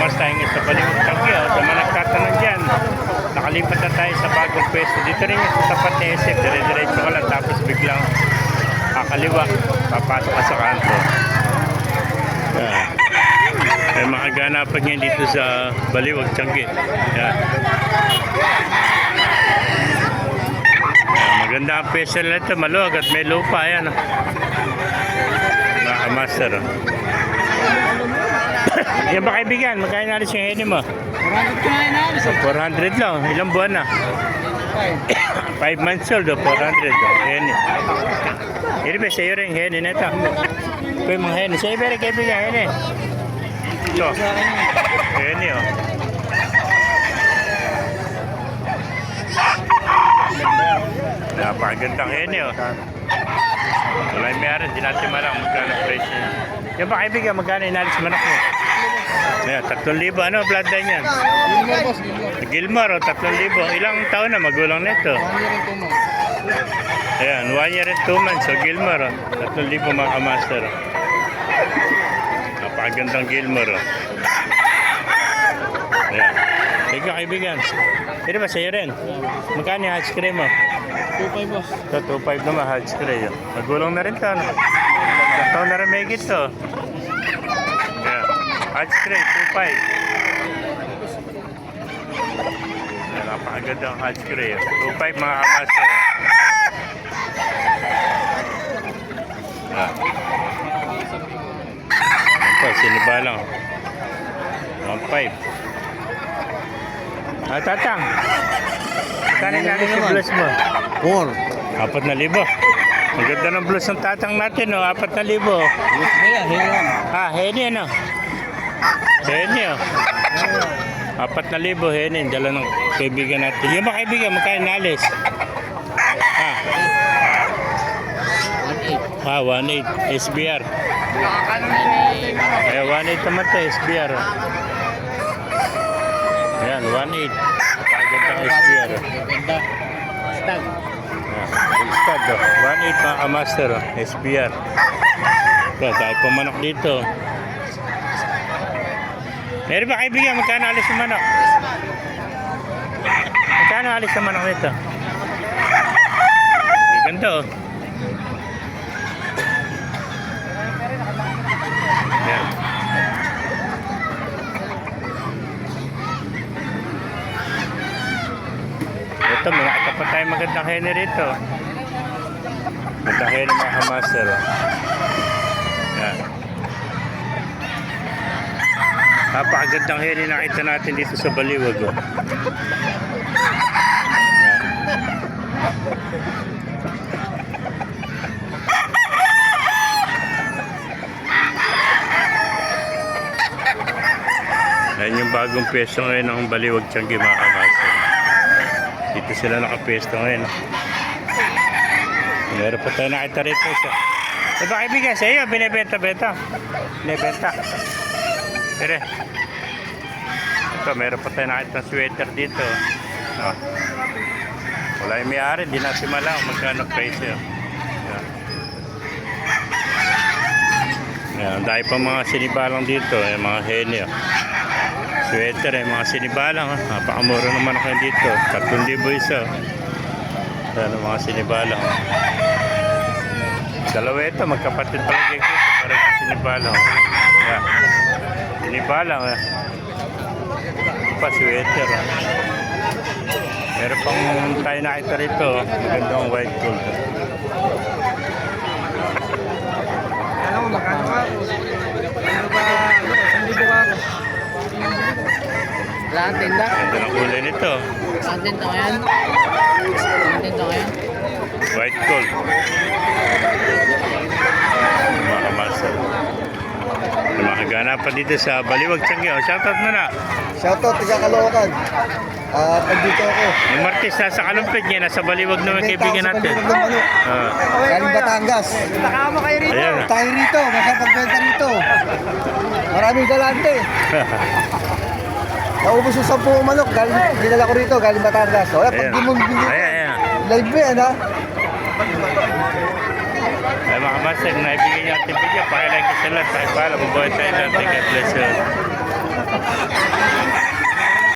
Kamusta tayo sa Baliwag Tanggi? Sa mga nagtatanong dyan, nakalipat na tayo sa bagong pwesto. Dito rin yung sa tapat ni SF. Dire-diretso ka lang tapos biglang kakaliwa. Papasok ka sa kanto. May mga ganapan ngayon dito sa Baliwag Tanggi. Yan. Maganda ang pwesto nila ito. Maluwag at may lupa. Ayan. Mga kamaster. Yan ba kaibigan? Magkano nalis yung heni mo? 400 ko na inalis. 400 lang. Ilang buwan na? 5 months old. 400. Heni. Hindi ba sa'yo rin heni na ito? Ito yung mga heni. Sa'yo ba rin kaibigan heni? Ito. Heni oh. Napakagandang heni oh. Wala yung mayroon. Hindi natin malang magkano presyo. Yan ba kaibigan? Magkano inalis manak mo? Ayan, 3,000. Ano bloodline yan? Gilmore, boss. Gilmore, 3,000. Ilang taon na magulang nito? 1 year and 2 months. Ayan, 1 year and 2 months. So Gilmore, 3,000 mga kamaster. Napakagandang Gilmore. Ayan. Thank you kaibigan. Pwede ba sa'yo rin? Magkano yung hatch cream mo? 2.5, boss. Ito, 2,500 naman hatch cream. Magulang na rin ito. Ilang taon na rin may ito. Ayan. Hatch cream, 2.5. Napakagandang hatch cream. 2.5 mga kamaster. Ito, sinibalang. 1.5. Tatang. Kano natin yung blues mo? 4. 4,000. Ang ganda ng blues ng tatang natin, no? 4,000. Yes, kaya, hiram. Heni ano? Heni oh. 4,000 heni. Dala ng kaibigan natin. Yung mga kaibigan, magkano nalis? 1.8. SBR. Ay, 1.8 naman ito, SBR. Ayan, 1.8. Pagandang SBR. Ganda. Stag. Stag, 1.8 mga kamaster, SBR. Ito, dahil po manok dito. Meron ba kaibigan, magkano alis yung manok? Magkano alis yung manok nito? Ganda oh. Yan. Ito, may nakita pa tayo magandang heni rito. Magandang heni mga kamaster. Yan. Napakagandang heni nakita natin dito sa Baliwag. Oh. Ayan yung bagong pwesto ngayon ng Baliwag Tanggi mga kamaster. Dito sila nakapwesto ngayon. Meron pa tayo nakita rito isa. Eh ba kaibigan sa iyo? Binibenta-benta? Binibenta? Pero ito meron pa tayo nakita ng sweater dito. Oh. Wala yung may-ari. Hindi natin malang magkano presyo. Ayan, dahil pa mga sinibalang dito. Mga heni. Sweater mga sinibalang. Napakamura naman ako dito. 3,000 isa. Ayan, mga sinibalang. Dalawa ito. Magkapatid pala dito. Para sa sinibalang. Ayan. Sinibalang. Ito pa sweater. Meron pang tayo nakita rito. Magandang white gold. Ano, magkano ka? Ano ba? 1,000 ka ako. Lahat tinda? Ganda ng kulay nito. Saan tinda ngayon? Saan tinda ngayon? White gold. Mga kamasal. Makagana pa dito sa Baliwag Tanggi. Shoutout mo na. Shoutout, tiga Caloocan. Pagdito ako. Yung Martes nasa Kalumpit niya. Nasa Baliwag naman kaibigan natin. Galing Batangas. Nakama kayo rito. Ayan. Tayo rito, masapagbenta rito. Maraming galante. Naubos yung 10 manok. Dinala ko rito, galing Batangas. O, pag Ayan. di mo Ayan. live mo yan ha. Ay mga master, naibigay niyo ating video. Pakilike sa lahat. Pakipala. Mabuhay tayo natin. God bless you.